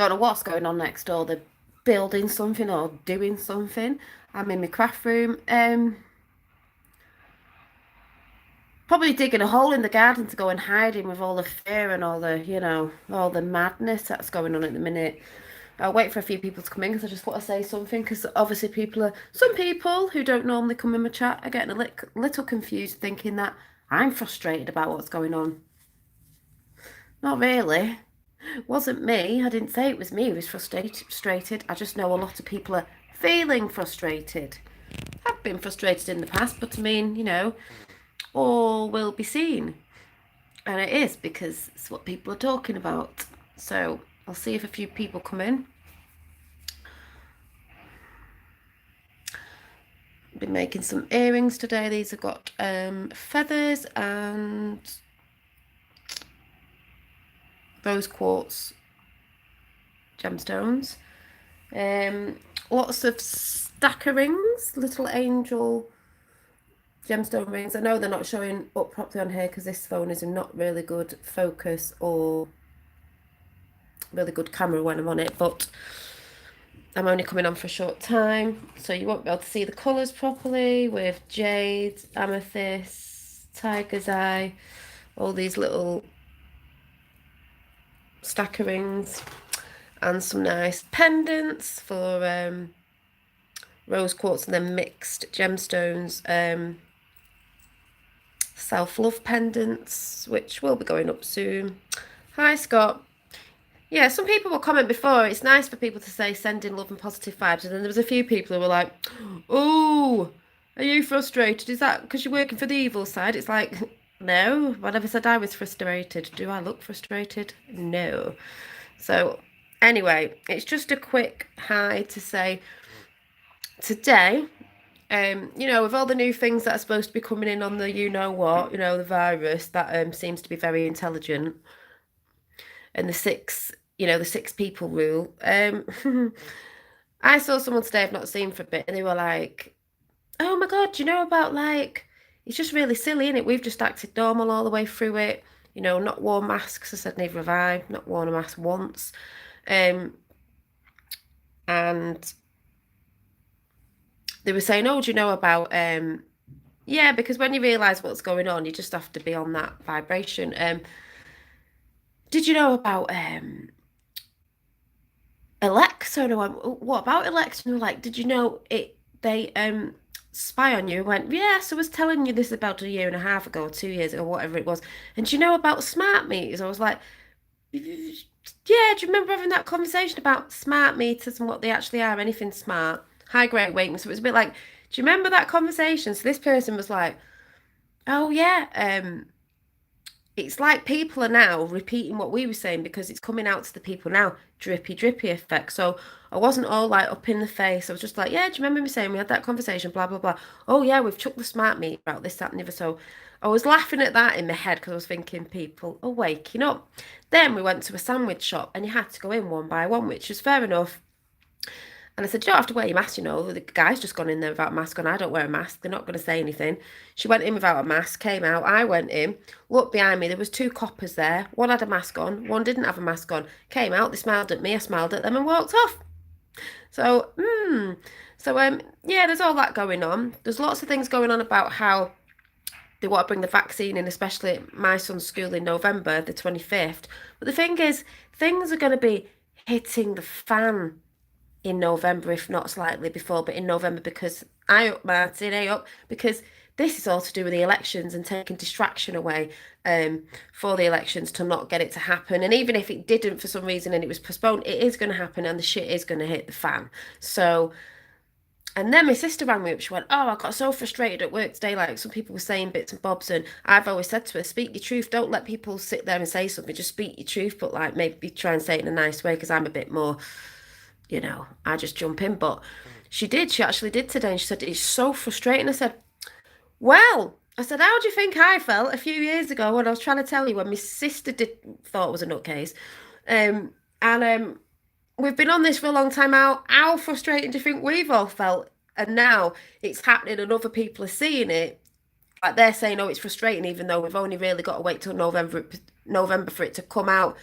Don't know what's going on next door. They're building something or doing something. I'm in my craft room. Probably digging a hole in the garden to go and hide in with all the fear and all the, all the madness that's going on at the minute. I'll wait for a few people to come in because I just want to say something because obviously some people who don't normally come in my chat are getting a little confused thinking that I'm frustrated about what's going on. Not really. It wasn't me. I didn't say it was me who was frustrated. I just know a lot of people are feeling frustrated. I've been frustrated in the past, but I mean, all will be seen. And it is because it's what people are talking about. So I'll see if a few people come in. Been making some earrings today. These have got feathers and rose quartz gemstones. Lots of stacker rings, little angel gemstone rings. I know they're not showing up properly on here because this phone is in not really good focus or really good camera when I'm on it, but I'm only coming on for a short time, so you won't be able to see the colours properly with jade, amethyst, tiger's eye, all these little stacker rings, and some nice pendants for rose quartz and then mixed gemstones, self-love pendants, which will be going up soon. Hi, Scott. Yeah, some people will comment before. It's nice for people to say sending love and positive vibes. And then there was a few people who were like, oh, are you frustrated? Is that because you're working for the evil side? It's like, no, I never said I was frustrated. Do I look frustrated? No. So anyway, it's just a quick hi to say today, with all the new things that are supposed to be coming in on the you-know-what, the virus that seems to be very intelligent, and the six people rule. I saw someone today I've not seen for a bit, and they were like, oh my God, do you know about it's just really silly, isn't it? We've just acted normal all the way through it. Not worn masks. I said, neither have I. Not worn a mask once. And they were saying, oh, do you know about, yeah, because when you realise what's going on, you just have to be on that vibration. Did you know about Alexa? And I went, what about Alexa? And they were like, did you know they spy on you? I went, yes, I was telling you this about a year and a half ago, or 2 years ago, whatever it was. And do you know about smart meters? I was like, yeah, do you remember having that conversation about smart meters and what they actually are? Anything smart, high grade weight. So it was a bit like, do you remember that conversation? So this person was like, oh yeah, it's like people are now repeating what we were saying because it's coming out to the people now, drippy, drippy effect. So I wasn't all like up in the face. I was just like, yeah, do you remember me saying we had that conversation, blah, blah, blah. Oh, yeah, we've chucked the smart meter out, this, that, and the other. So I was laughing at that in my head because I was thinking people are waking up. Then we went to a sandwich shop and you had to go in one by one, which is fair enough. And I said, you don't have to wear your mask, the guy's just gone in there without a mask on. I don't wear a mask. They're not going to say anything. She went in without a mask, came out. I went in, looked behind me. There was two coppers there. One had a mask on, one didn't have a mask on. Came out, they smiled at me, I smiled at them and walked off. So, yeah, there's all that going on. There's lots of things going on about how they want to bring the vaccine in, especially at my son's school in November, the 25th. But the thing is, things are going to be hitting the fan in November, if not slightly before, but in November, because because this is all to do with the elections and taking distraction away for the elections to not get it to happen. And even if it didn't for some reason and it was postponed, it is going to happen and the shit is going to hit the fan. So, and then my sister rang me up. She went, oh, I got so frustrated at work today. Like some people were saying bits and bobs. And I've always said to her, speak your truth. Don't let people sit there and say something. Just speak your truth. But like maybe try and say it in a nice way because I'm a bit more, I just jump in. But she actually did today. And she said, it's so frustrating. I said, well, how do you think I felt a few years ago when I was trying to tell you when my sister thought it was a nutcase? And we've been on this for a long time. How frustrating do you think we've all felt? And now it's happening and other people are seeing it. Like they're saying, oh, it's frustrating, even though we've only really got to wait till November for it to come out.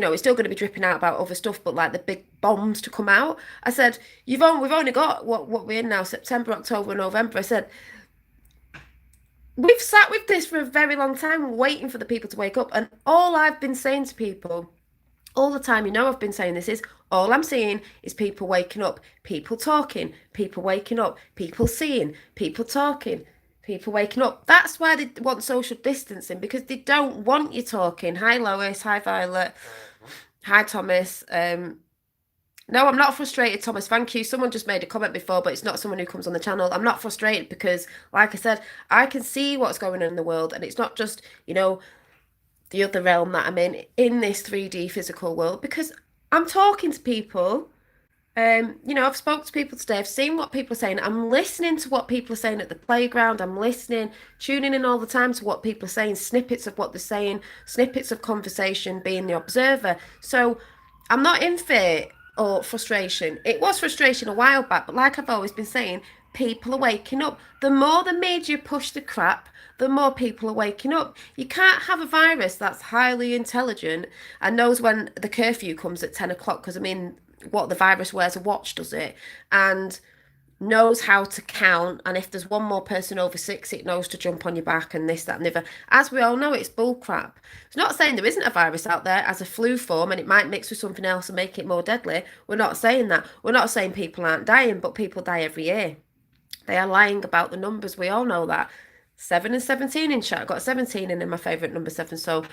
it's still going to be dripping out about other stuff, but like the big bombs to come out. I said, we've only got what we're in now, September, October, November. I said, we've sat with this for a very long time, waiting for the people to wake up. And all I've been saying to people all the time, I've been saying this, is all I'm seeing is people waking up, people talking, people waking up, people seeing, people talking, people waking up. That's why they want social distancing, because they don't want you talking. Hi, Lois. Hi, Violet. Hi, Thomas. No, I'm not frustrated, Thomas. Thank you. Someone just made a comment before, but it's not someone who comes on the channel. I'm not frustrated because, like I said, I can see what's going on in the world, and it's not just, the other realm that I'm in this 3D physical world, because I'm talking to people. I've spoke to people today. I've seen what people are saying. I'm listening to what people are saying at the playground. I'm listening, tuning in all the time to what people are saying, snippets of what they're saying, snippets of conversation, being the observer. So I'm not in fear or frustration. It was frustration a while back, but like I've always been saying, people are waking up. The more the media push the crap, the more people are waking up. You can't have a virus that's highly intelligent and knows when the curfew comes at 10 o'clock, because, I mean, what the virus wears a watch, does it? And knows how to count, and if there's one more person over six, it knows to jump on your back and this, that, and the other. As we all know, it's bullcrap. It's not saying there isn't a virus out there as a flu form and it might mix with something else and make it more deadly. We're not saying that. We're not saying people aren't dying, but people die every year. They are lying about the numbers. We all know that. 7 and 17 in chat. I got 17 in my favourite number 7. So,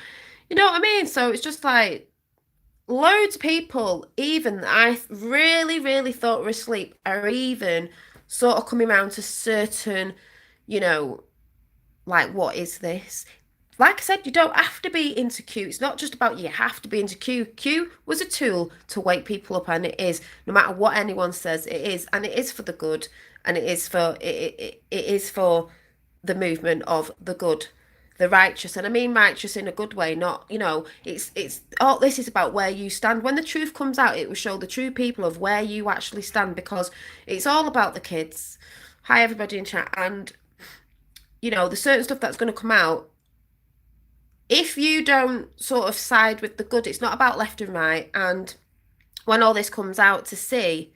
you know what I mean? So it's just like, loads of people, even I really, really thought were asleep, are even sort of coming around to certain, like, what is this? Like I said, you don't have to be into Q. It's not just about you have to be into Q. Q was a tool to wake people up, and it is, no matter what anyone says, it is, and it is for the good, and it is for the movement of the good, the righteous. And I mean righteous in a good way, not, it's all this is about where you stand. When the truth comes out, it will show the true people of where you actually stand, because it's all about the kids. Hi everybody in chat. And the certain stuff that's going to come out, if you don't sort of side with the good, it's not about left and right. And when all this comes out, to see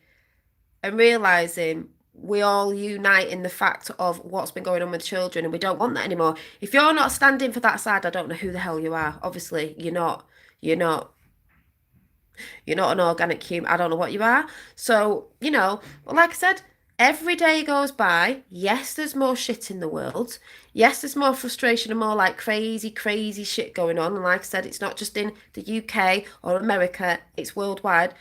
and realizing we all unite in the fact of what's been going on with children, and we don't want that anymore. If you're not standing for that side, I don't know who the hell you are. Obviously, you're not. You're not an organic human. I don't know what you are. So, but like I said, every day goes by. Yes, there's more shit in the world. Yes, there's more frustration and more like crazy, crazy shit going on. And like I said, it's not just in the UK or America, it's worldwide.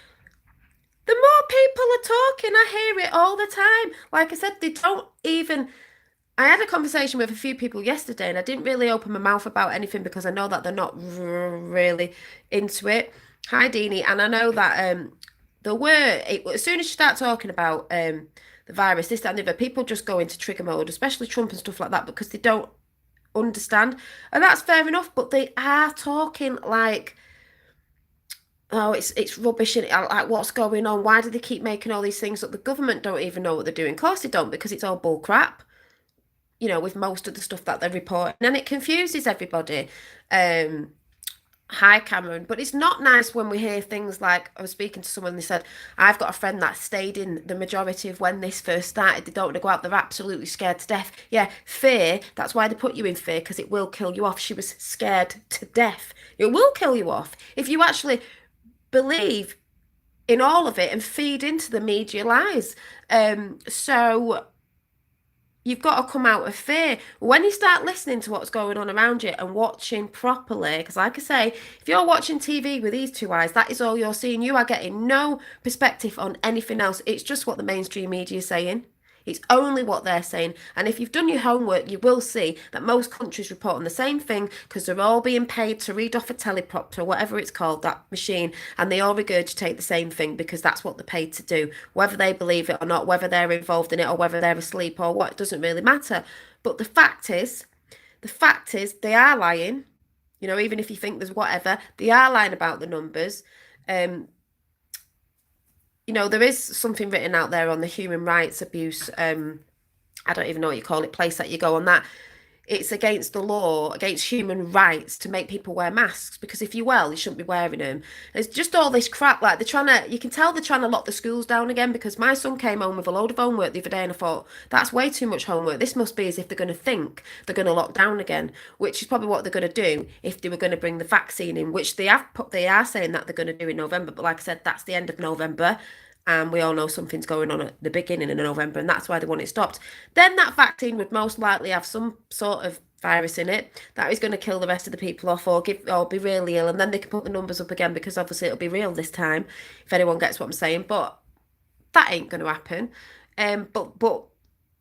The more people are talking, I hear it all the time. Like I said, they don't even. I had a conversation with a few people yesterday, and I didn't really open my mouth about anything because I know that they're not really into it. Hi, Deanie, and I know that as soon as you start talking about the virus, this, that, and the other, people just go into trigger mode, especially Trump and stuff like that, because they don't understand, and that's fair enough. But they are talking like, oh, it's rubbish, and like, what's going on? Why do they keep making all these things that the government don't even know what they're doing? Of course they don't, because it's all bull crap. With most of the stuff that they're reporting, and it confuses everybody. Hi, Cameron. But it's not nice when we hear things like, I was speaking to someone, they said, I've got a friend that stayed in the majority of when this first started. They don't want to go out. They're absolutely scared to death. Yeah, fear. That's why they put you in fear, because it will kill you off. She was scared to death. It will kill you off if you actually believe in all of it and feed into the media lies. So you've got to come out of fear. When you start listening to what's going on around you and watching properly, because like I say, if you're watching TV with these two eyes, that is all you're seeing. You are getting no perspective on anything else. It's just what the mainstream media is saying. It's only what they're saying. And if you've done your homework, you will see that most countries report on the same thing, because they're all being paid to read off a teleprompter, whatever it's called, that machine, and they all regurgitate the same thing because that's what they're paid to do. Whether they believe it or not, whether they're involved in it or whether they're asleep or what, it doesn't really matter. But the fact is they are lying. Even if you think there's whatever, they are lying about the numbers. There is something written out there on the human rights abuse. I don't even know what you call it, place that you go on that. it's against the law, against human rights to make people wear masks because if you're well, you shouldn't be wearing them. It's just all this crap. Like they're trying to, you can tell they're trying to lock the schools down again because my son came home with a load of homework the other day and I thought, that's way too much homework. This must be as if they're going to think they're going to lock down again, which is probably what they're going to do if they were going to bring the vaccine in, which they are saying that they're going to do in November. But like I said, that's the end of November. And we all know something's going on at the beginning of November, and that's why they want it stopped. Then that vaccine would most likely have some sort of virus in it that is going to kill the rest of the people off or be really ill, and then they can put the numbers up again because obviously it'll be real this time, if anyone gets what I'm saying. But that ain't going to happen. But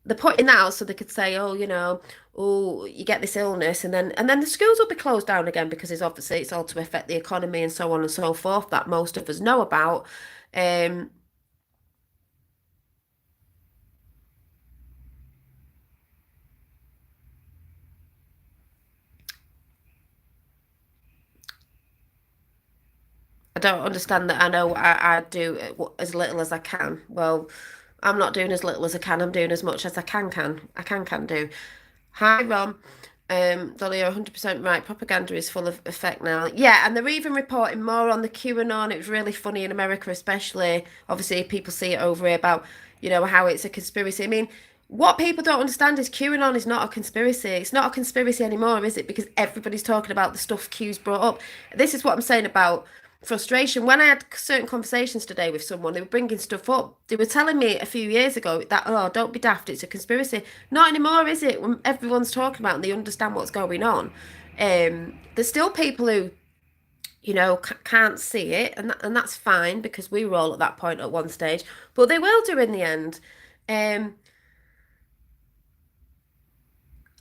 they're putting that out so they could say, oh, oh, you get this illness, and then the schools will be closed down again because it's all to affect the economy and so on and so forth that most of us know about. Um, I don't understand that. I know I do as little as I can. Well, I'm not doing as little as I can. I'm doing as much as I can do. Hi, Ron. Dolly, you're 100% right. Propaganda is full of effect now. Yeah, and they're even reporting more on the QAnon. It was really funny in America, especially. Obviously, people see it over here about, how it's a conspiracy. I mean, what people don't understand is QAnon is not a conspiracy. It's not a conspiracy anymore, is it? Because everybody's talking about the stuff Q's brought up. This is what I'm saying about frustration. When I had certain conversations today with someone, they were bringing stuff up. They were telling me a few years ago that, oh, don't be daft, it's a conspiracy. Not anymore, is it? When everyone's talking about it and they understand what's going on. There's still people who, can't see it, and that's fine because we were all at that point at one stage, but they will do in the end. Um,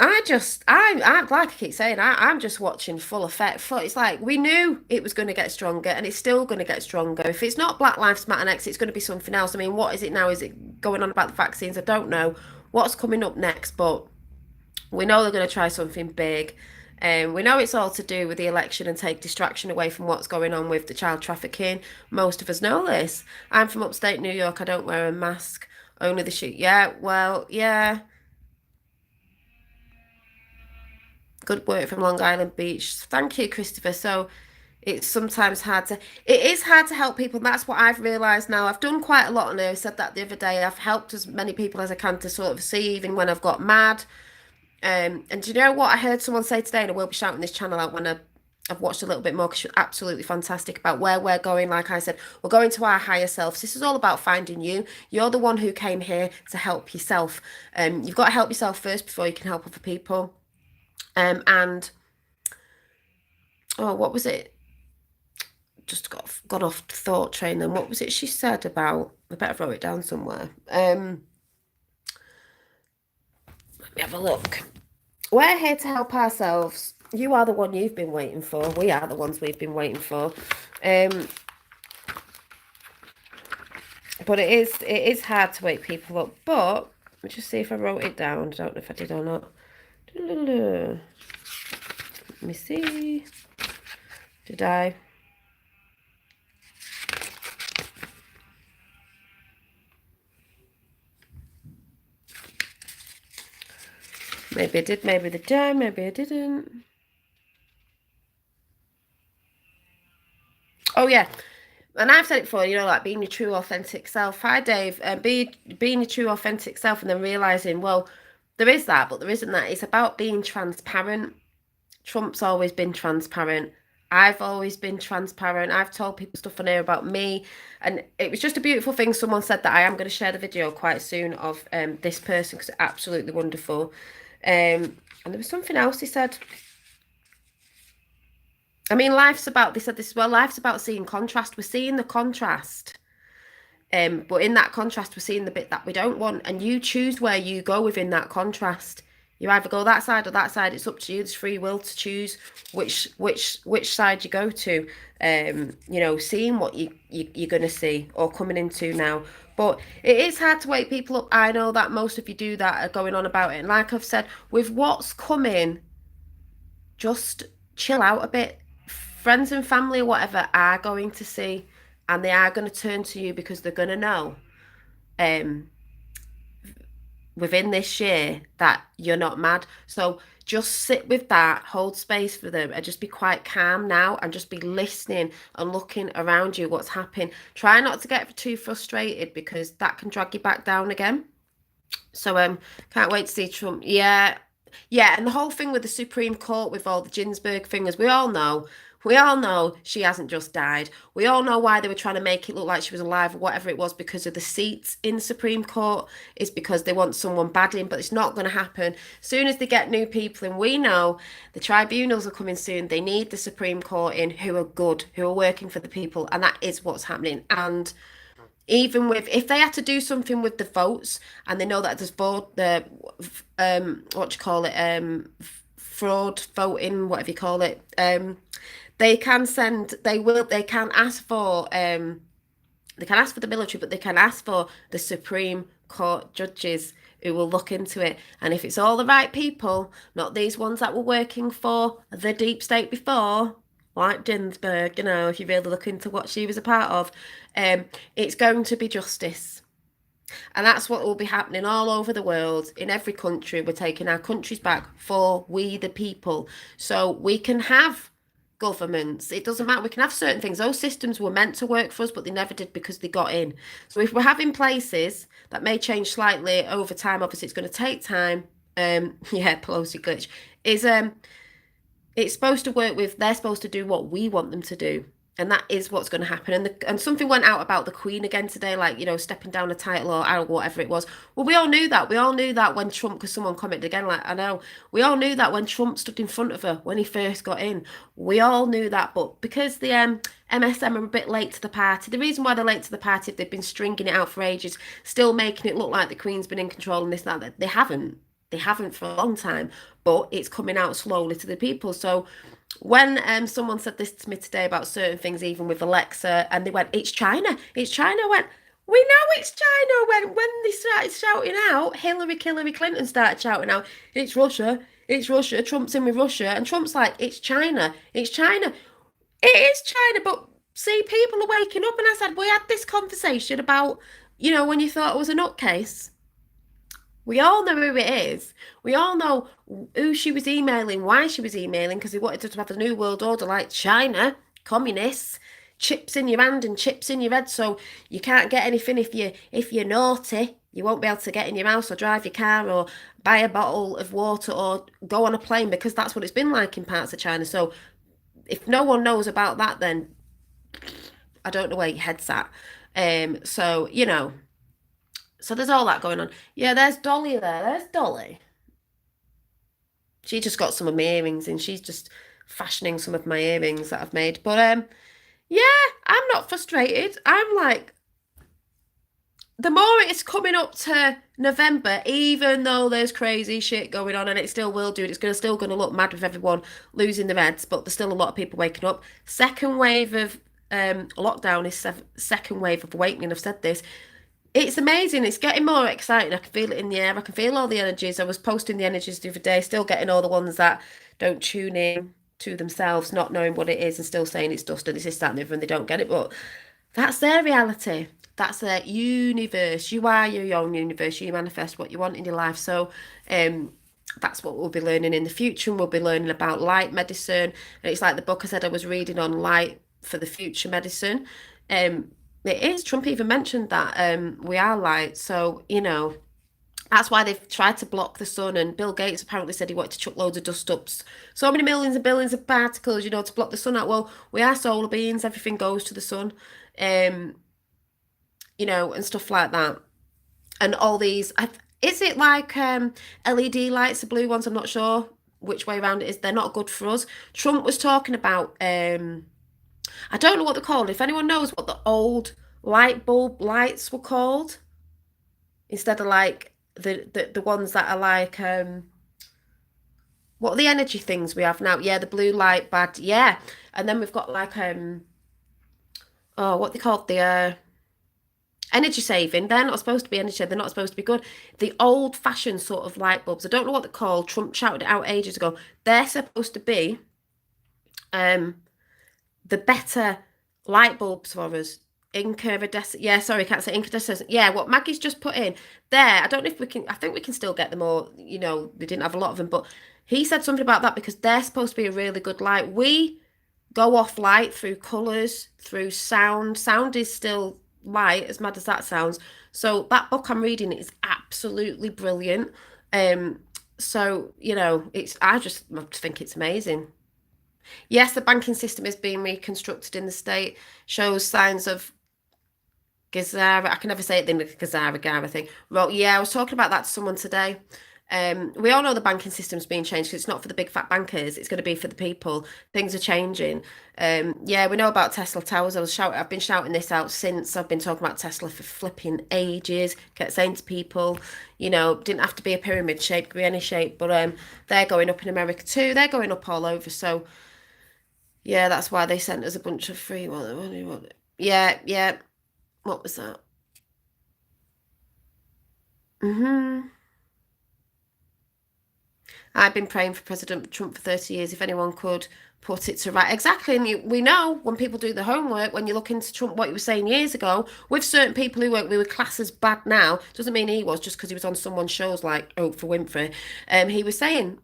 I like I keep saying, I'm just watching full effect. It's like we knew it was going to get stronger, and it's still going to get stronger. If it's not Black Lives Matter next, it's going to be something else. I mean, what is it now? Is it going on about the vaccines? I don't know what's coming up next, but we know they're going to try something big. We know it's all to do with the election and take distraction away from what's going on with the child trafficking. Most of us know this. I'm from upstate New York. I don't wear a mask. Only the shoot. Yeah, well, yeah. Good work from Long Island Beach. Thank you, Christopher. So it's sometimes it is hard to help people. And that's what I've realised now. I've done quite a lot on there. I said that the other day. I've helped as many people as I can to sort of see, even when I've got mad. And do you know what I heard someone say today? And I will be shouting this channel out when I've watched a little bit more because she's absolutely fantastic about where we're going. Like I said, we're going to our higher selves. This is all about finding you. You're the one who came here to help yourself. You've got to help yourself first before you can help other people. And oh, what was it? Just got off thought train. Then what was it she said about? I better write it down somewhere. Let me have a look. We're here to help ourselves. You are the one you've been waiting for. We are the ones we've been waiting for. But it is hard to wake people up. But let me just see if I wrote it down. I don't know if I did or not. Let me see. Did I? Maybe I did, maybe I did, maybe I didn't. Oh, yeah. And I've said it before, like being your true, authentic self. Hi, Dave. Being your true, authentic self and then realising, well, there is that, but there isn't that. It's about being transparent. Trump's always been transparent. I've always been transparent. I've told people stuff on here about me. And it was just a beautiful thing. Someone said that I am going to share the video quite soon of this person because it's absolutely wonderful. And there was something else he said. I mean, they said this as well, life's about seeing contrast. We're seeing the contrast. But in that contrast, we're seeing the bit that we don't want. And you choose where you go within that contrast. You either go that side or that side. It's up to you. There's free will to choose which side you go to. Seeing what you're gonna see or coming into now. But it is hard to wake people up. I know that most of you do that, are going on about it. And like I've said, with what's coming, just chill out a bit. Friends and family or whatever are going to see, and they are going to turn to you because they're going to know within this year that you're not mad. So Just sit with that, hold space for them, and just be quite calm now and just be listening and looking around you, what's happening. Try not to get too frustrated because that can drag you back down again. So can't wait to see Trump. Yeah, yeah, and the whole thing with the Supreme Court with all the Ginsburg fingers, we all know she hasn't just died. We all know why they were trying to make it look like she was alive or whatever it was because of the seats in the Supreme Court. Is because they want someone bad in, but it's not going to happen. As soon as they get new people in, we know the tribunals are coming soon. They need the Supreme Court in who are good, who are working for the people, and that is what's happening. And even with if they had to do something with the votes and they know that there's vote the what do you call it fraud voting whatever you call it they can send they can ask for they can ask for the military, but they can ask for the Supreme Court judges who will look into it. And if it's all the right people, not these ones that were working for the deep state before, like Ginsburg, if you really look into what she was a part of, it's going to be justice. And that's what will be happening all over the world, in every country. We're taking our countries back for we the people. So we can have governments. It doesn't matter. We can have certain things. Those systems were meant to work for us, but they never did because they got in. So if we're having places that may change slightly over time, obviously it's going to take time. Yeah, Pelosi glitch is it's supposed to work with. They're supposed to do what we want them to do. And that is what's going to happen. And something went out about the Queen again today, like, stepping down a title or whatever it was. Well, we all knew that. We all knew that when Trump, because someone commented again, like, I know, we all knew that when Trump stood in front of her when he first got in. We all knew that. But because the MSM are a bit late to the party, the reason why they're late to the party, if they've been stringing it out for ages, still making it look like the Queen's been in control and this, that, they haven't. They haven't for a long time. But it's coming out slowly to the people. So when someone said this to me today about certain things, even with Alexa, and they went, it's China, it's China. I went, we know it's China. When they started shouting out, Hillary Clinton started shouting out, it's Russia, Trump's in with Russia. And Trump's like, it's China, it's China. It is China, but see, people are waking up. And I said, we had this conversation about, when you thought it was a nutcase. We all know who it is. We all know who she was emailing, why she was emailing, because they wanted to have a new world order like China, communists, chips in your hand and chips in your head, so you can't get anything if you're naughty. You won't be able to get in your house or drive your car or buy a bottle of water or go on a plane, because that's what it's been like in parts of China. So if no one knows about that, then I don't know where your head's at. So So there's all that going on. Yeah, there's Dolly there. There's Dolly. She just got some of my earrings and she's just fashioning some of my earrings that I've made. But yeah, I'm not frustrated. I'm like, the more it's coming up to November, even though there's crazy shit going on, and it still will do, it's still going to look mad with everyone losing their heads, but there's still a lot of people waking up. Second wave of lockdown is second wave of awakening. I've said this. It's amazing. It's getting more exciting. I can feel it in the air. I can feel all the energies. I was posting the energies the other day, still getting all the ones that don't tune in to themselves, not knowing what it is and still saying it's dust and this, that, and the other, and they don't get it. But that's their reality. That's their universe. You are your own universe. You manifest what you want in your life. So that's what we'll be learning in the future. And we'll be learning about light medicine. And it's like the book I said I was reading on light for the future medicine. It is. Trump even mentioned that we are light. So, that's why they've tried to block the sun. And Bill Gates apparently said he wanted to chuck loads of dust up. So many millions and billions of particles, to block the sun out. Well, we are solar beings. Everything goes to the sun. And stuff like that. And all these, is it like LED lights, the blue ones? I'm not sure which way around it is. They're not good for us. Trump was talking about... I don't know what they're called. If anyone knows what the old light bulb lights were called, instead of like the ones that are like what are the energy things we have now? Yeah, the blue light bad. Yeah, and then we've got like what they called the energy saving. They're not supposed to be energy. They're not supposed to be good. The old fashioned sort of light bulbs. I don't know what they're called. Trump shouted it out ages ago. They're supposed to be the better light bulbs for us. Incandescent. Yeah, sorry, can't say incandescent. Yeah, what Maggie's just put in there. I don't know if we can. I think we can still get them all. They didn't have a lot of them, but He said something about that because they're supposed to be a really good light. We go off light through colours, through sound. Sound is still light, as mad as that sounds. So that book I'm reading is absolutely brilliant. Um, so it's I just think it's amazing. Yes, the banking system is being reconstructed in the state, shows signs of Gazara. I can never say it, the Gazara Gara thing. Well, yeah, I was talking about that to someone today. We all know the banking system's being changed because it's not for the big fat bankers, it's going to be for the people. Things are changing. Yeah, we know about Tesla Towers. I've been shouting this out since I've been talking about Tesla for flipping ages. Kept saying to people, didn't have to be a pyramid shape, could be any shape, but they're going up in America too. They're going up all over. So yeah, that's why they sent us a bunch of free. Yeah, yeah. What was that? hmm I've been praying for President Trump for 30 years. If anyone could put it to right. Exactly. And we know when people do the homework, when you look into Trump, what he was saying years ago, with certain people who we were classed as bad now, doesn't mean he was just because he was on someone's shows like Oprah Winfrey. He was saying,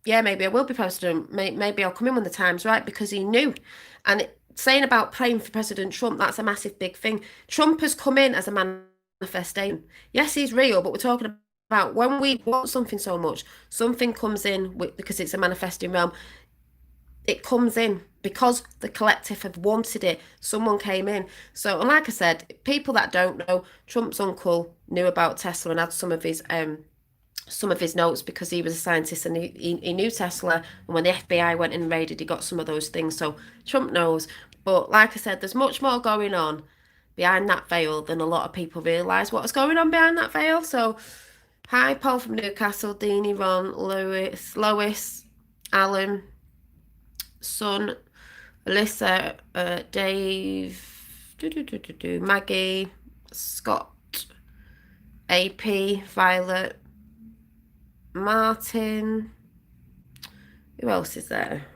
yeah, maybe I will be president. Maybe I'll come in when the time's right because he knew. And saying about praying for President Trump, that's a massive big thing. Trump has come in as a manifestation. Yes, he's real, but we're talking about when we want something so much, something comes in because it's a manifesting realm. It comes in because the collective have wanted it. Someone came in. So, and like I said, people that don't know, Trump's uncle knew about Tesla and had some of his notes because he was a scientist and he knew Tesla. And when the FBI went and raided, he got some of those things. So Trump knows. But like I said, there's much more going on behind that veil than a lot of people realise what's going on behind that veil. So, hi, Paul from Newcastle, Deanie, Ron, Lois, Alan, Son, Alyssa, Dave, Maggie, Scott, AP, Violet, Martin. Who else is there?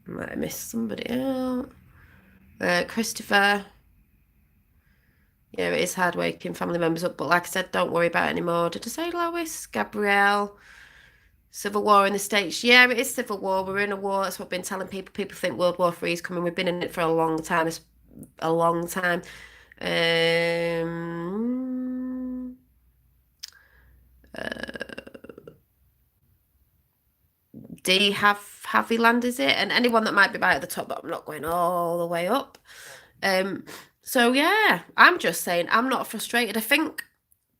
I might have missed somebody out. Christopher. Yeah, it is hard waking family members up, but like I said, don't worry about it anymore. Did I say Lois? Gabrielle. Civil war in the States. Yeah, it is civil war. We're in a war. That's what I've been telling people. People think World War III is coming. We've been in it for a long time. It's a long time. D Heavy Land is it? And anyone that might be by at the top, but I'm not going all the way up. So yeah, I'm just saying I'm not frustrated. I think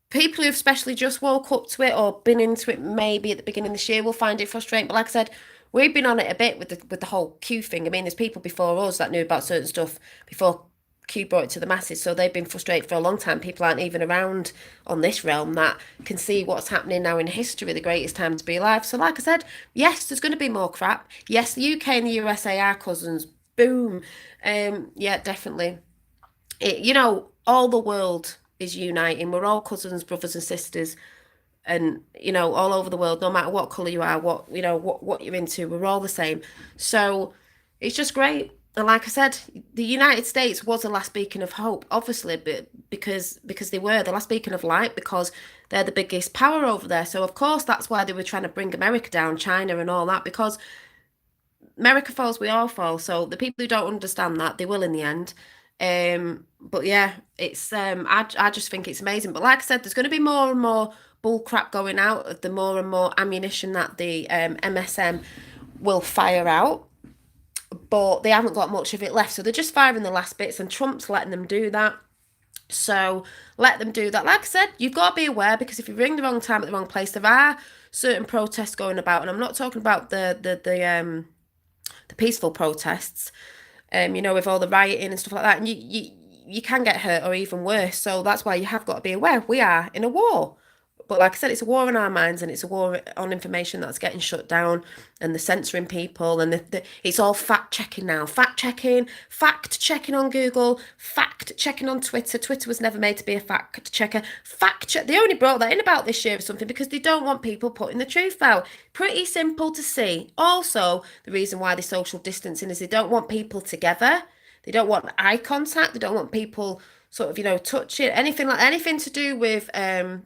people who've especially just woke up to it or been into it maybe at the beginning of this year will find it frustrating. But like I said, we've been on it a bit with the whole Q thing. I mean, there's people before us that knew about certain stuff before Q brought it to the masses, so they've been frustrated for a long time. People aren't even around on this realm that can see what's happening now in history, the greatest time to be alive. So like I said, yes, there's going to be more crap. Yes, the UK and the USA are cousins. Boom. Yeah, definitely. All the world is uniting. We're all cousins, brothers and sisters, and all over the world, no matter what colour you are, what you're into, we're all the same. So it's just great. And like I said, the United States was the last beacon of hope, obviously, but because they were the last beacon of light, because they're the biggest power over there. So of course that's why they were trying to bring America down, China and all that, because America falls, we all fall. So the people who don't understand that, they will in the end. But yeah, it's I just think it's amazing. But like I said, there's going to be more and more bull crap going out of the more and more ammunition that the MSM will fire out. But they haven't got much of it left, so they're just firing the last bits, and Trump's letting them do that. So let them do that. Like I said, you've got to be aware because if you ring the wrong time at the wrong place, there are certain protests going about, and I'm not talking about the peaceful protests, with all the rioting and stuff like that, and you can get hurt or even worse. So that's why you have got to be aware. We are in a war. But like I said, it's a war in our minds and it's a war on information that's getting shut down and the censoring people and it's all fact checking now. Fact checking on Google, fact checking on Twitter. Twitter was never made to be a fact checker. Fact check. They only brought that in about this year or something because they don't want people putting the truth out. Pretty simple to see. Also, the reason why they're social distancing is they don't want people together. They don't want eye contact. They don't want people sort of, touch it, anything to do with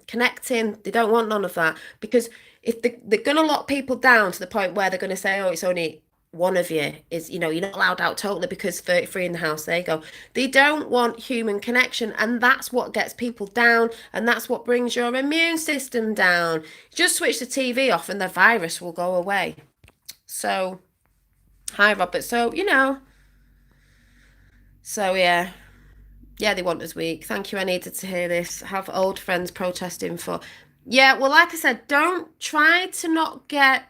connecting. They don't want none of that because if they're going to lock people down to the point where they're going to say, oh, it's only one of you, is, you're not allowed out totally because 33 in the house, there you go. They don't want human connection, and that's what gets people down, and that's what brings your immune system down. Just switch the TV off and the virus will go away. So, hi, Robert. So, yeah. Yeah, they want us weak. Thank you. I needed to hear this. Have old friends protesting for. Yeah, well, like I said, don't try to not get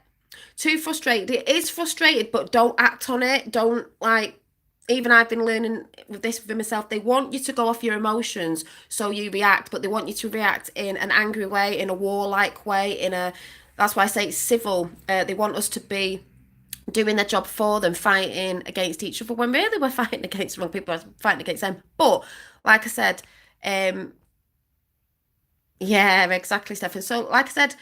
too frustrated. It is frustrated, but don't act on it. Don't like. Even I've been learning with this for myself. They want you to go off your emotions, so you react, but they want you to react in an angry way, in a warlike way, in a. That's why I say it's civil. They want us to be doing their job for them, fighting against each other when really we're fighting against the wrong people, fighting against them. But like I said, yeah, exactly, Stefan. So like I said,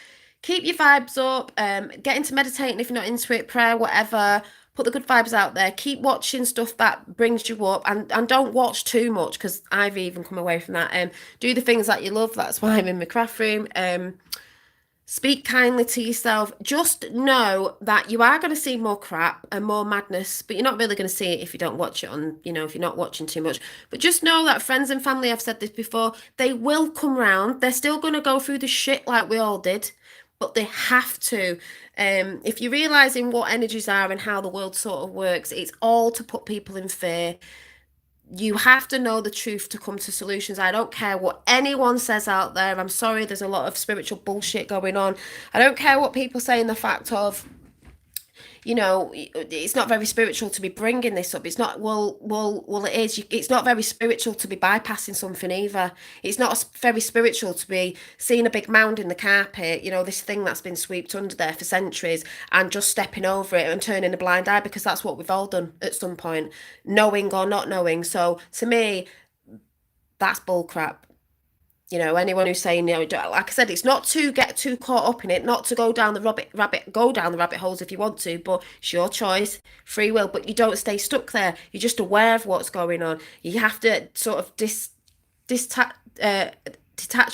keep your vibes up, get into meditating if you're not into it, prayer, whatever. Put the good vibes out there. Keep watching stuff that brings you up, and don't watch too much because I've even come away from that. Do the things that you love. That's why I'm in my craft room. Speak kindly to yourself. Just know that you are going to see more crap and more madness, but you're not really going to see it if you don't watch it on, if you're not watching too much. But just know that friends and family, I've said this before, they will come round. They're still going to go through the shit like we all did, but they have to. If you're realizing what energies are and how the world sort of works, it's all to put people in fear. You have to know the truth to come to solutions. I don't care what anyone says out there. I'm sorry, there's a lot of spiritual bullshit going on. I don't care what people say in the fact of, it's not very spiritual to be bringing this up. It's not, well, it is. It's not very spiritual to be bypassing something either. It's not very spiritual to be seeing a big mound in the carpet, this thing that's been swept under there for centuries, and just stepping over it and turning a blind eye, because that's what we've all done at some point, knowing or not knowing. So to me, that's bullcrap. Anyone who's saying, like I said, it's not to get too caught up in it, not to go down the rabbit holes if you want to, but it's your choice, free will. But you don't stay stuck there. You're just aware of what's going on. You have to sort of detach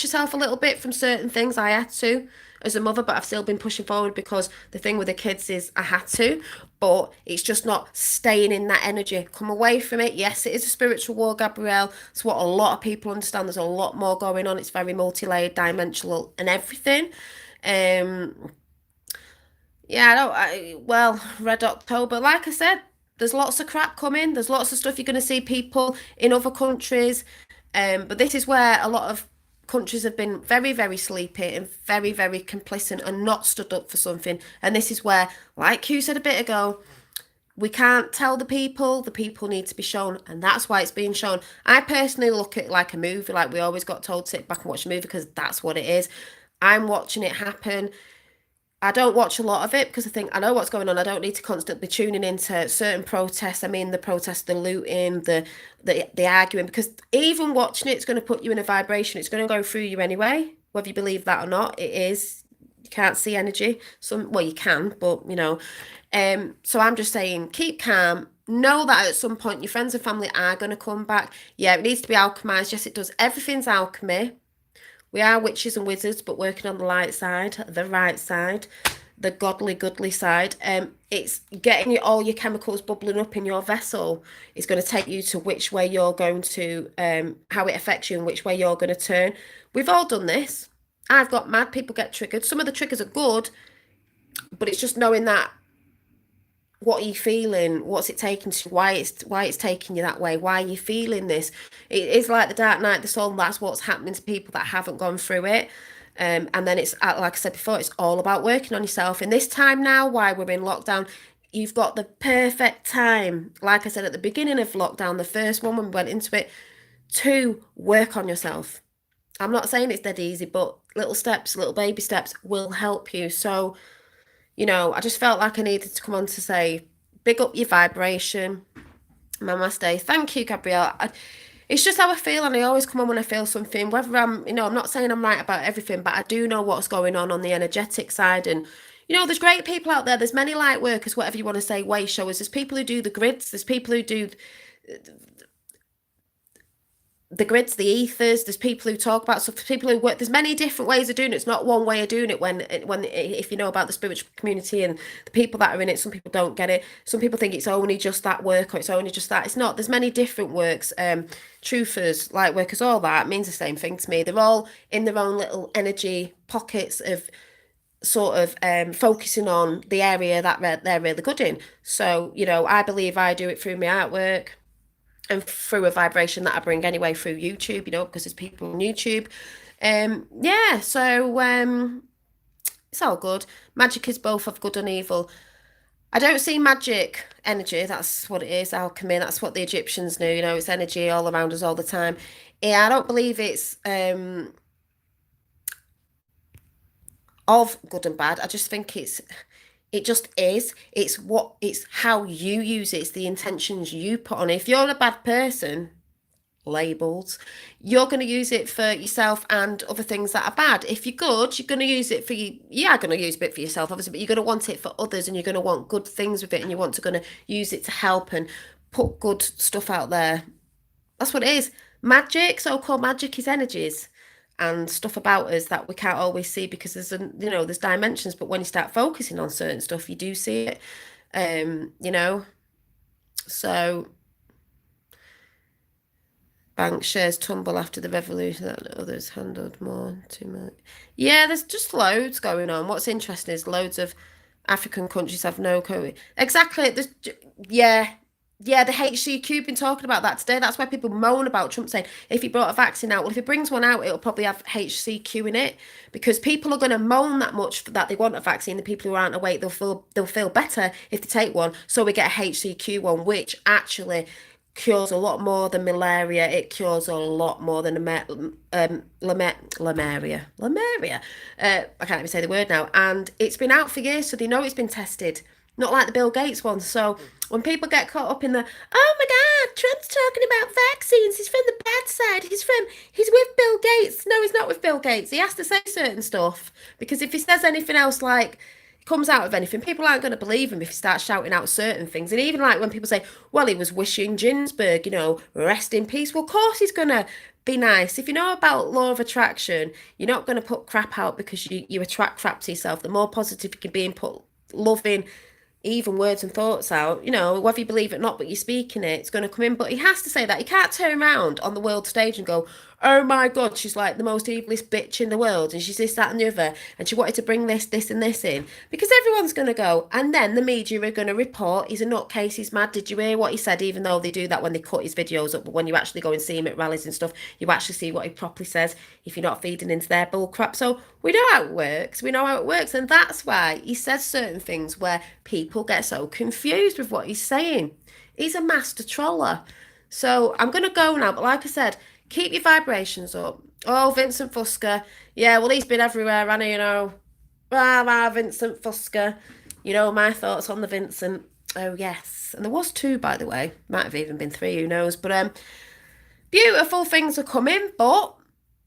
yourself a little bit from certain things. I had to as a mother, but I've still been pushing forward, because the thing with the kids is I had to, but it's just not staying in that energy. Come away from it. Yes, it is a spiritual war, Gabrielle. It's what a lot of people understand. There's a lot more going on. It's very multi-layered, dimensional, and everything. Yeah, well, Red October, like I said, there's lots of crap coming. There's lots of stuff you're going to see people in other countries. But this is where a lot of countries have been very, very sleepy and very, very complicit and not stood up for something. And this is where, like you said a bit ago, we can't tell the people need to be shown, and that's why it's being shown. I personally look at it like a movie, like we always got told to sit back and watch a movie, because that's what it is. I'm watching it happen. I don't watch a lot of it because I think I know what's going on. I don't need to constantly be tuning into certain protests. I mean, the protests, the looting, the arguing, because even watching it's going to put you in a vibration. It's going to go through you anyway, whether you believe that or not. It is. You can't see energy. Well, you can, but So I'm just saying, keep calm. Know that at some point your friends and family are going to come back. Yeah, it needs to be alchemized. Yes, it does. Everything's alchemy. We are witches and wizards, but working on the light side, the right side, the godly, goodly side. It's getting all your chemicals bubbling up in your vessel. It's going to take you to which way you're going to, how it affects you and which way you're going to turn. We've all done this. I've got mad. People get triggered. Some of the triggers are good, but it's just knowing that. What are you feeling? What's it taking to why it's taking you that way? Why are you feeling this? It is like the dark night of the soul. That's what's happening to people that haven't gone through it. And then it's like I said before, it's all about working on yourself. In this time now, why we're in lockdown, you've got the perfect time. Like I said at the beginning of lockdown, the first one when we went into it, to work on yourself. I'm not saying it's dead easy, but little steps, little baby steps will help you. So I just felt like I needed to come on to say, big up your vibration. Namaste. Thank you, Gabrielle. It's just how I feel, and I always come on when I feel something, whether I'm not saying I'm right about everything, but I do know what's going on the energetic side. And, there's great people out there. There's many light workers, whatever you want to say, way showers. There's people who do the grids. There's people who do the grids, the ethers. There's people who talk about stuff. People who work. There's many different ways of doing it. It's not one way of doing it. When if you know about the spiritual community and the people that are in it, some people don't get it. Some people think it's only just that work or it's only just that. It's not. There's many different works. Truthers, light workers, all that means the same thing to me. They're all in their own little energy pockets of sort of focusing on the area that they're really good in. So, I believe I do it through my artwork and through a vibration that I bring anyway through YouTube, because there's people on YouTube. Yeah, so it's all good. Magic is both of good and evil. I don't see magic energy. That's what it is. Alchemy. That's what the Egyptians knew. It's energy all around us all the time. Yeah, I don't believe it's of good and bad. I just think it just is. It's how you use it. It's the intentions you put on it. If you're a bad person, labels, you're going to use it for yourself and other things that are bad. If you're good, you're going to use it for you. Yeah, going to use a bit for yourself, obviously, but you're going to want it for others and you're going to want good things with it and going to use it to help and put good stuff out there. That's what it is. Magic, so-called magic, is energies and stuff about us that we can't always see because there's dimensions, but when you start focusing on certain stuff, you do see it. So bank shares tumble after the revolution that others handled more too much. Yeah, there's just loads going on. What's interesting is loads of African countries have no COVID. Exactly. Yeah, yeah, the HCQ been talking about that today. That's why people moan about Trump saying if he brought a vaccine out, well, if he brings one out, it'll probably have HCQ in it because people are going to moan that much that they want a vaccine. The people who aren't awake, they'll feel better if they take one. So we get a HCQ one, which actually cures a lot more than malaria. It cures a lot more than lamaria. I can't even say the word now. And it's been out for years, so they know it's been tested. Not like the Bill Gates one. So when people get caught up in oh my God, Trump's talking about vaccines. He's from the bad side. He's with Bill Gates. No, he's not with Bill Gates. He has to say certain stuff because if he says anything else like comes out of anything, people aren't going to believe him if he starts shouting out certain things. And even like when people say, well, he was wishing Ginsburg, rest in peace. Well, of course he's going to be nice. If you know about law of attraction, you're not going to put crap out because you attract crap to yourself. The more positive you can be and put loving, even words and thoughts out, whether you believe it or not, but you're speaking it, it's going to come in. But he has to say that. He can't turn around on the world stage and go, oh my God, she's like the most evilest bitch in the world and she's this, that and the other and she wanted to bring this and this in. Because everyone's going to go and then the media are going to report he's a nutcase, he's mad. Did you hear what he said? Even though they do that when they cut his videos up, but when you actually go and see him at rallies and stuff, you actually see what he properly says if you're not feeding into their bull crap. So we know how it works. We know how it works. And that's why he says certain things where people get so confused with what he's saying. He's a master troller. So I'm going to go now. But like I said, keep your vibrations up. Oh, Vincent Fusca. Yeah, well, he's been everywhere, hasn't he, Vincent Fusca. My thoughts on the Vincent. Oh, yes. And there was two, by the way. Might have even been three, who knows. But beautiful things are coming, but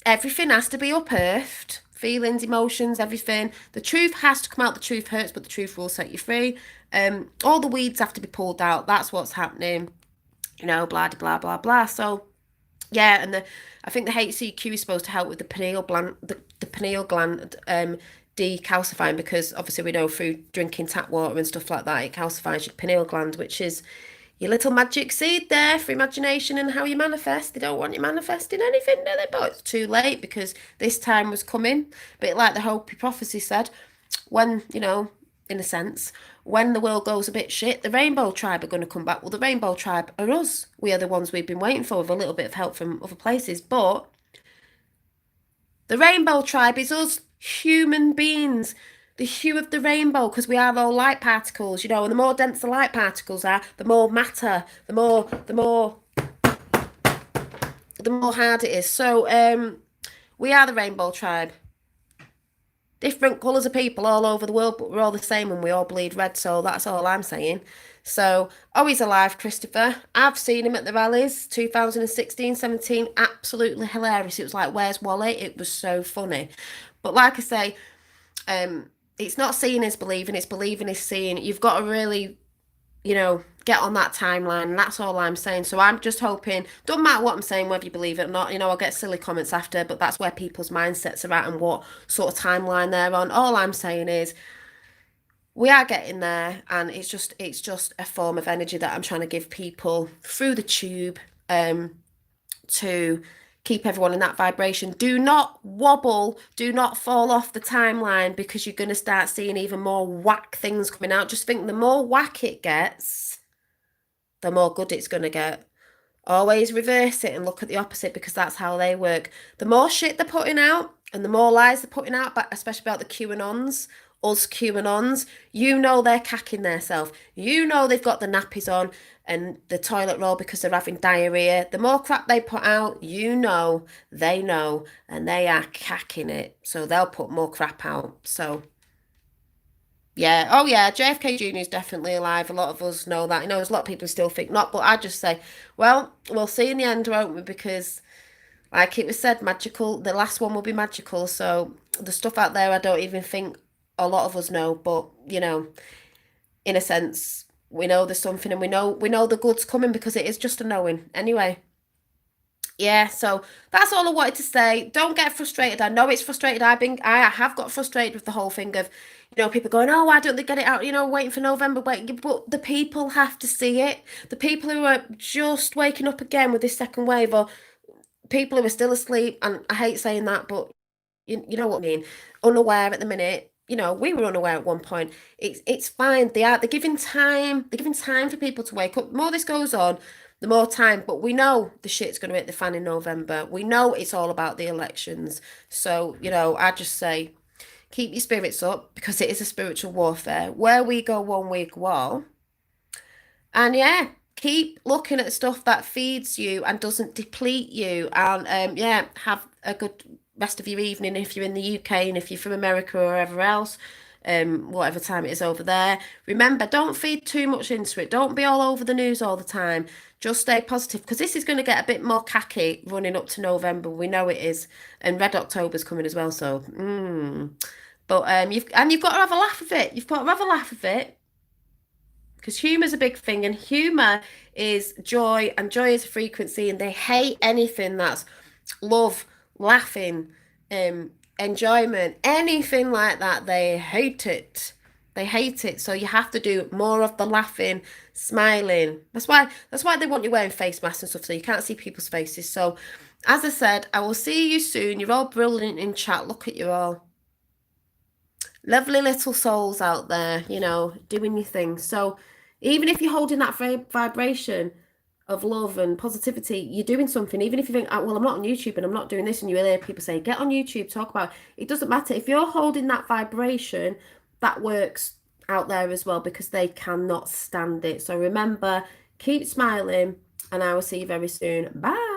everything has to be unearthed. Feelings, emotions, everything. The truth has to come out. The truth hurts, but the truth will set you free. All the weeds have to be pulled out. That's what's happening. Blah, blah, blah, blah. So, yeah, and I think the HCQ is supposed to help with the pineal gland, the pineal gland decalcifying because obviously we know through drinking tap water and stuff like that, it calcifies your pineal gland, which is your little magic seed there for imagination and how you manifest. They don't want you manifesting anything, do they? But it's too late because this time was coming. But like the Hopi prophecy said, when, in a sense, when the world goes a bit shit, the Rainbow Tribe are going to come back. Well, the Rainbow Tribe are us. We are the ones we've been waiting for with a little bit of help from other places. But the Rainbow Tribe is us, human beings. The hue of the rainbow, because we are all light particles, and the more dense the light particles are, the more matter, the more hard it is. So we are the Rainbow Tribe. Different colours of people all over the world, but we're all the same and we all bleed red, so that's all I'm saying. So, he's alive, Christopher. I've seen him at the rallies, 2016, 17, absolutely hilarious. It was like, where's Wally? It was so funny. But like I say, it's not seeing is believing, it's believing is seeing. You've got to really get on that timeline. And that's all I'm saying. So I'm just hoping, don't matter what I'm saying, whether you believe it or not, I'll get silly comments after, but that's where people's mindsets are at and what sort of timeline they're on. All I'm saying is we are getting there, and it's just a form of energy that I'm trying to give people through the tube, to keep everyone in that vibration. Do not wobble, do not fall off the timeline, because you're going to start seeing even more whack things coming out. Just think, the more whack it gets, the more good it's going to get. Always reverse it and look at the opposite, because that's how they work. The more shit they're putting out and the more lies they're putting out, but especially about the QAnons, us QAnons, they're cacking themselves. They've got the nappies on and the toilet roll because they're having diarrhea. The more crap they put out, they know, and they are cacking it. So they'll put more crap out. So yeah. Oh, yeah. JFK Jr. is definitely alive. A lot of us know that. There's a lot of people who still think not, but I just say, well, we'll see in the end, won't we? Because, like it was said, magical. The last one will be magical. So the stuff out there, I don't even think a lot of us know. But in a sense, we know there's something, and we know the good's coming, because it is just a knowing. Anyway. Yeah, so that's all I wanted to say. Don't get frustrated. I know it's frustrated. I have got frustrated with the whole thing of, people going, oh, why don't they get it out? Waiting for November, wait. But the people have to see it. The people who are just waking up again with this second wave, or people who are still asleep, and I hate saying that, but you know what I mean, unaware at the minute. We were unaware at one point. It's fine. They're giving time. They're giving time for people to wake up. The more this goes on, the more time. But we know the shit's going to hit the fan in November. We know it's all about the elections. So I just say, keep your spirits up, because it is a spiritual warfare. Where we go one week, well, and yeah, keep looking at stuff that feeds you and doesn't deplete you. And yeah, have a good rest of your evening if you're in the UK, and if you're from America or wherever else, whatever time it is over there. Remember, don't feed too much into it. Don't be all over the news all the time. Just stay positive, because this is going to get a bit more khaki running up to November. We know it is, and Red October's coming as well. So, but you've got to have a laugh of it. You've got to have a laugh of it, because humor is a big thing, and humor is joy, and joy is a frequency, and they hate anything that's love, laughing, enjoyment, anything like that. They hate it. They hate it. So you have to do more of the laughing, smiling. That's why they want you wearing face masks and stuff, so you can't see people's faces. So as I said, I will see you soon. You're all brilliant in chat. Look at you all. Lovely little souls out there, doing your thing. So even if you're holding that vibration of love and positivity, you're doing something. Even if you think, oh, well, I'm not on YouTube and I'm not doing this, and you hear people say, get on YouTube, talk about it. It doesn't matter. If you're holding that vibration, that works out there as well, because they cannot stand it. So remember, keep smiling, and I will see you very soon. Bye.